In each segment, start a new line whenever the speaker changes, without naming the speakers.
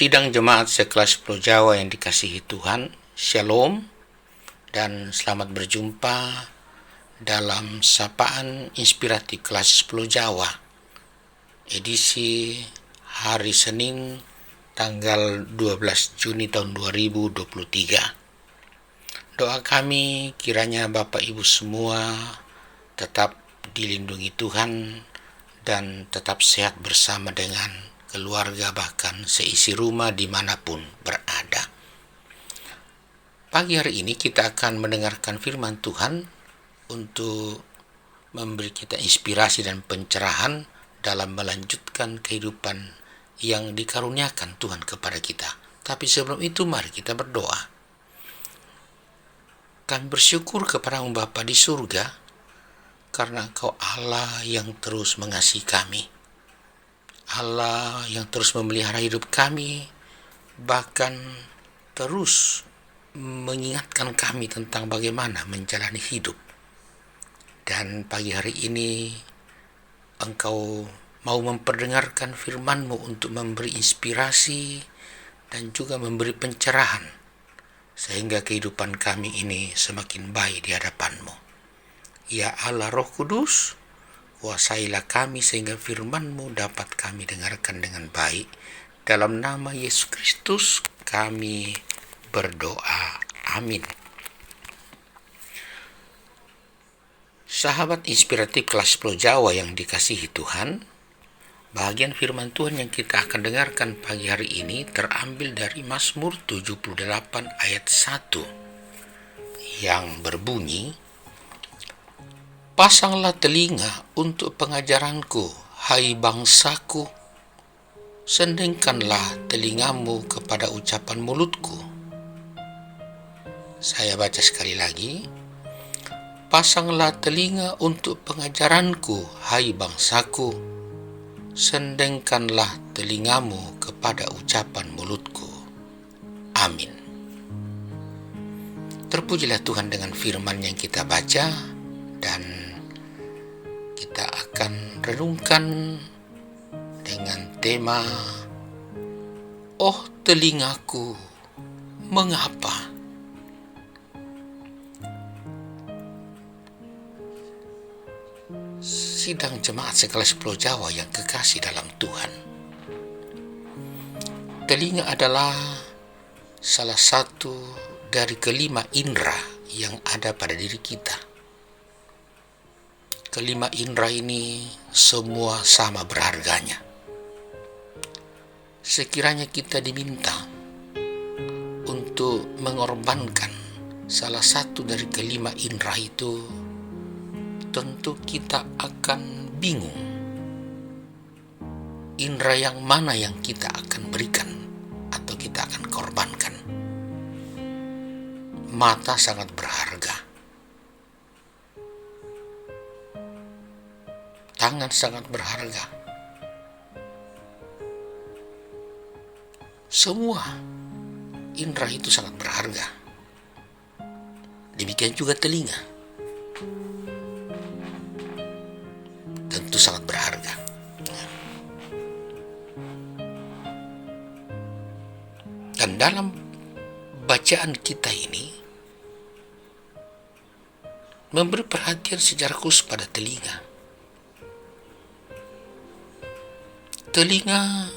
Sidang jemaat sekelas Pulau Jawa yang dikasihi Tuhan, Shalom dan selamat berjumpa dalam sapaan inspiratif kelas Pulau Jawa, edisi hari Senin tanggal 12 Juni tahun 2023. Doa kami kiranya Bapak Ibu semua tetap dilindungi Tuhan dan tetap sehat bersama dengan keluarga, bahkan seisi rumah dimanapun berada. Pagi hari ini kita akan mendengarkan firman Tuhan untuk memberi kita inspirasi dan pencerahan dalam melanjutkan kehidupan yang dikaruniakan Tuhan kepada kita. Tapi sebelum itu mari kita berdoa. Kami bersyukur kepada-Mu Bapa di surga, karena Engkau Allah yang terus mengasihi kami, Allah yang terus memelihara hidup kami, bahkan terus mengingatkan kami tentang bagaimana menjalani hidup. Dan pagi hari ini Engkau mau memperdengarkan firman-Mu untuk memberi inspirasi dan juga memberi pencerahan, sehingga kehidupan kami ini semakin baik di hadapan-Mu. Ya Allah Roh Kudus, kuasailah kami sehingga firman-Mu dapat kami dengarkan dengan baik. Dalam nama Yesus Kristus kami berdoa. Amin. Sahabat inspiratif kelas Pulau Jawa yang dikasihi Tuhan, bagian firman Tuhan yang kita akan dengarkan pagi hari ini terambil dari Mazmur 78 ayat 1 yang berbunyi, "Pasanglah telinga untuk pengajaranku, hai bangsaku, sendengkanlah telingamu kepada ucapan mulutku." Saya baca sekali lagi. "Pasanglah telinga untuk pengajaranku, hai bangsaku, sendengkanlah telingamu kepada ucapan mulutku." Amin. Terpujilah Tuhan dengan firman yang kita baca, dan kita akan renungkan dengan tema "Oh telingaku, mengapa?" Sidang jemaat sekelas Pulau Jawa yang kekasih dalam Tuhan, telinga adalah salah satu dari kelima indera yang ada pada diri kita. Kelima indera ini semua sama berharganya. Sekiranya kita diminta untuk mengorbankan salah satu dari kelima indera itu, tentu kita akan bingung indera yang mana yang kita akan berikan atau kita akan korbankan. Mata sangat berharga, tangan sangat berharga, semua indera itu sangat berharga. Demikian juga telinga, tentu sangat berharga. Dan dalam bacaan kita ini memberi perhatian secara khusus pada telinga. Telinga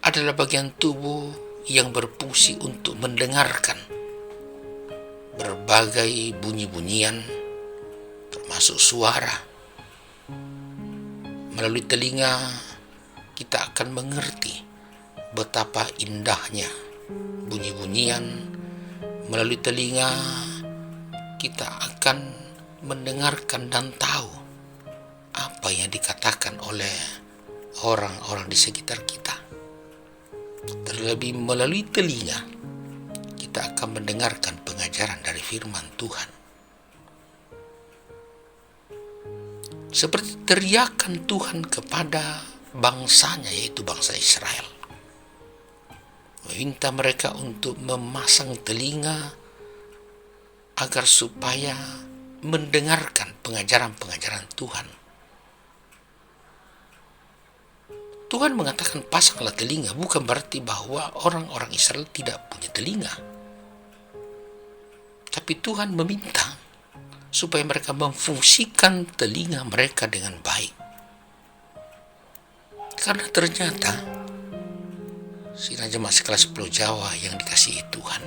adalah bagian tubuh yang berfungsi untuk mendengarkan berbagai bunyi-bunyian, termasuk suara. Melalui telinga kita akan mengerti betapa indahnya bunyi-bunyian. Melalui telinga kita akan mendengarkan dan tahu apa yang dikatakan oleh orang-orang di sekitar kita. Terlebih melalui telinga kita akan mendengarkan pengajaran dari firman Tuhan. Seperti teriakan Tuhan kepada bangsanya, yaitu bangsa Israel, meminta mereka untuk memasang telinga agar supaya mendengarkan pengajaran-pengajaran Tuhan. Tuhan mengatakan pasanglah telinga bukan berarti bahwa orang-orang Israel tidak punya telinga. Tapi Tuhan meminta supaya mereka memfungsikan telinga mereka dengan baik. Karena ternyata sidang jemaat sekelas Pulau Jawa yang dikasihi Tuhan,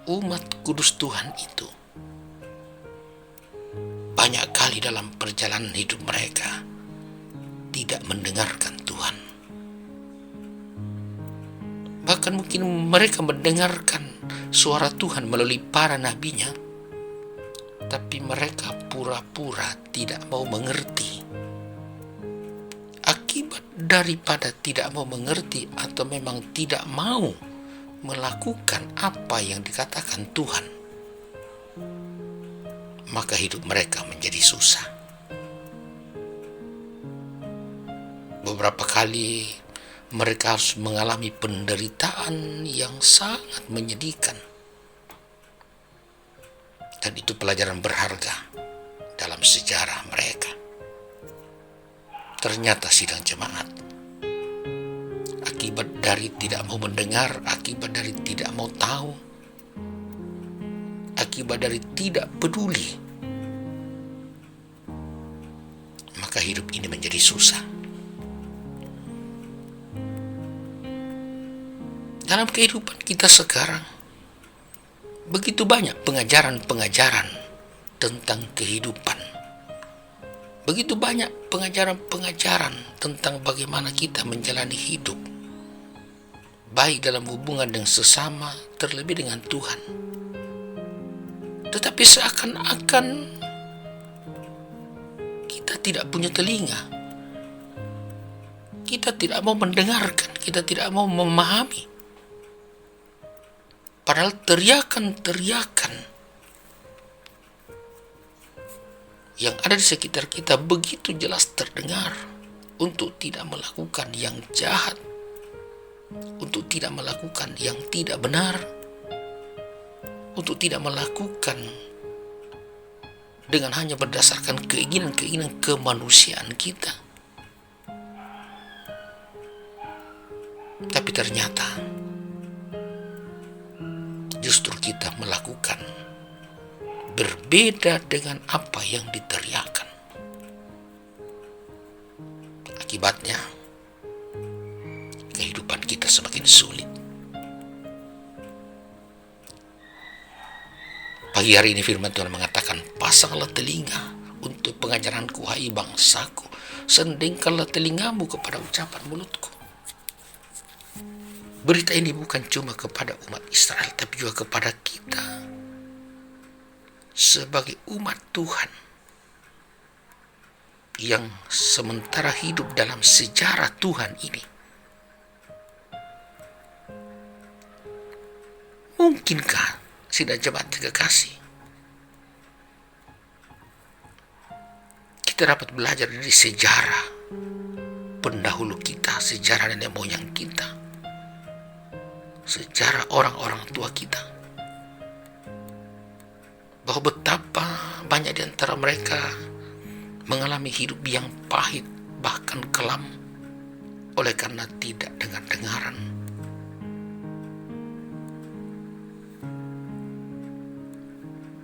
umat kudus Tuhan itu banyak kali dalam perjalanan hidup mereka tidak mendengarkan Tuhan. Bahkan mungkin mereka mendengarkan suara Tuhan melalui para nabinya, tapi mereka pura-pura tidak mau mengerti. Akibat daripada tidak mau mengerti atau memang tidak mau melakukan apa yang dikatakan Tuhan, maka hidup mereka menjadi susah. Beberapa kali mereka harus mengalami penderitaan yang sangat menyedihkan. Dan itu pelajaran berharga dalam sejarah mereka. Ternyata sidang jemaat, akibat dari tidak mau mendengar, akibat dari tidak mau tahu, akibat dari tidak peduli, maka hidup ini menjadi susah. Dalam kehidupan kita sekarang, begitu banyak pengajaran-pengajaran tentang kehidupan. Begitu banyak pengajaran-pengajaran tentang bagaimana kita menjalani hidup, baik dalam hubungan dengan sesama, terlebih dengan Tuhan. Tetapi seakan-akan kita tidak punya telinga. Kita tidak mau mendengarkan, kita tidak mau memahami. Padahal teriakan-teriakan yang ada di sekitar kita begitu jelas terdengar untuk tidak melakukan yang jahat, untuk tidak melakukan yang tidak benar, untuk tidak melakukan dengan hanya berdasarkan keinginan-keinginan kemanusiaan kita. Tapi ternyata justru kita melakukan berbeda dengan apa yang diteriakan. Akibatnya, kehidupan kita semakin sulit. Pagi hari ini firman Tuhan mengatakan, pasanglah telinga untuk pengajaranku, hai bangsaku, sendingkanlah telingamu kepada ucapan mulutku. Berita ini bukan cuma kepada umat Israel, tapi juga kepada kita sebagai umat Tuhan yang sementara hidup dalam sejarah Tuhan ini. Mungkinkah sidang jemaat kekasih, kita dapat belajar dari sejarah pendahulu kita, sejarah nenek moyang kita, sejarah orang-orang tua kita, bahwa betapa banyak di antara mereka mengalami hidup yang pahit, bahkan kelam, oleh karena tidak dengar-dengaran.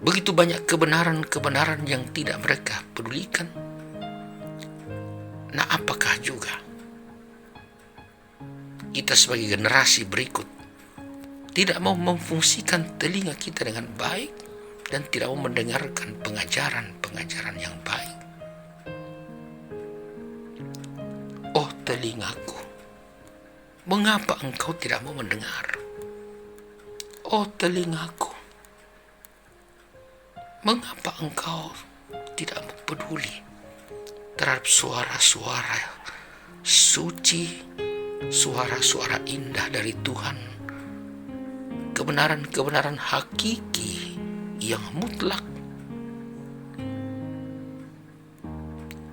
Begitu banyak kebenaran-kebenaran yang tidak mereka pedulikan. Nah, apakah juga kita sebagai generasi berikut tidak mau memfungsikan telinga kita dengan baik dan tidak mau mendengarkan pengajaran-pengajaran yang baik? Oh telingaku, mengapa engkau tidak mau mendengar? Oh telingaku, mengapa engkau tidak mau peduli terhadap suara-suara suci, suara-suara indah dari Tuhan, kebenaran-kebenaran hakiki yang mutlak?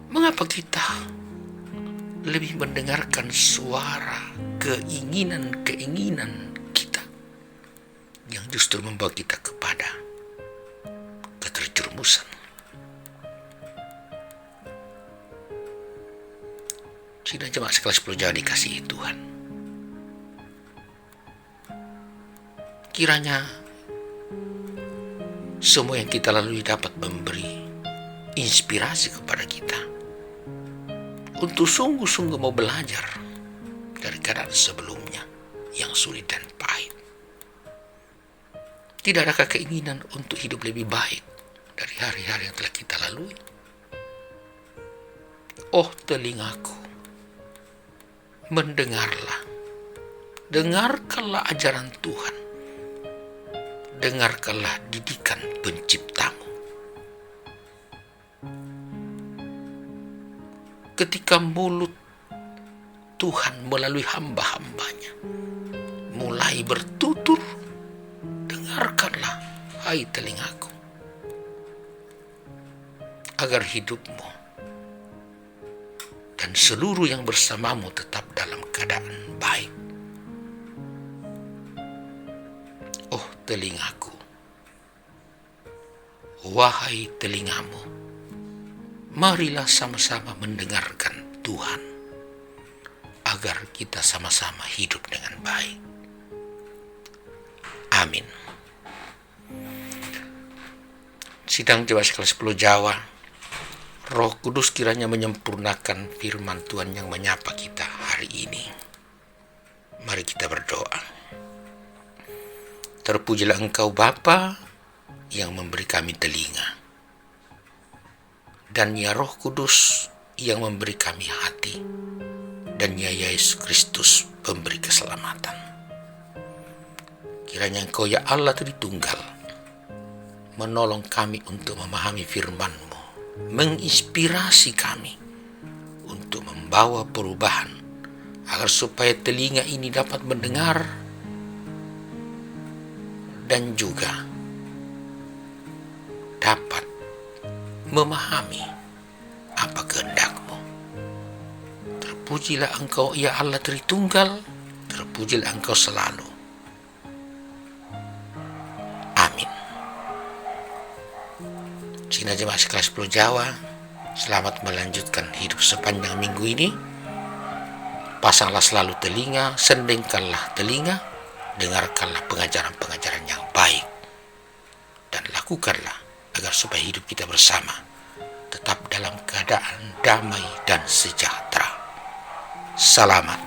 Mengapa kita lebih mendengarkan suara keinginan-keinginan kita yang justru membawa kita kepada keterjerumusan? Sidang jemaat sekelas Pulau Jawa dikasihi Tuhan. Kiranya semua yang kita lalui dapat memberi inspirasi kepada kita untuk sungguh-sungguh mau belajar dari keadaan sebelumnya yang sulit dan pahit. Tidak adakah keinginan untuk hidup lebih baik dari hari-hari yang telah kita lalui? Oh telingaku, mendengarlah, dengarkanlah ajaran Tuhan, dengarkanlah didikan penciptamu. Ketika mulut Tuhan melalui hamba-hambanya mulai bertutur, dengarkanlah, hai telingaku, agar hidupmu dan seluruh yang bersamamu tetap dalam keadaan baik. Oh telingaku, wahai telingamu, marilah sama-sama mendengarkan Tuhan, agar kita sama-sama hidup dengan baik. Amin. Sidang jemaat sekelas Pulau Jawa, Roh Kudus kiranya menyempurnakan firman Tuhan yang menyapa kita hari ini. Mari kita berdoa. Terpujilah Engkau Bapa yang memberi kami telinga, dan ya Roh Kudus yang memberi kami hati, dan ya Yesus Kristus pemberi keselamatan. Kiranya Engkau ya Allah Tritunggal menolong kami untuk memahami firman-Mu, menginspirasi kami untuk membawa perubahan, agar supaya telinga ini dapat mendengar dan juga dapat memahami apa kehendak-Mu. Terpujilah Engkau ya Allah Tritunggal, terpujilah Engkau selalu. Amin. Sidang jemaat sekelas Pulau Jawa, selamat melanjutkan hidup sepanjang minggu ini. Pasanglah selalu telinga, sendengkanlah telinga, dengarkanlah pengajaran-pengajaran yang baik, dan lakukanlah agar supaya hidup kita bersama tetap dalam keadaan damai dan sejahtera. Selamat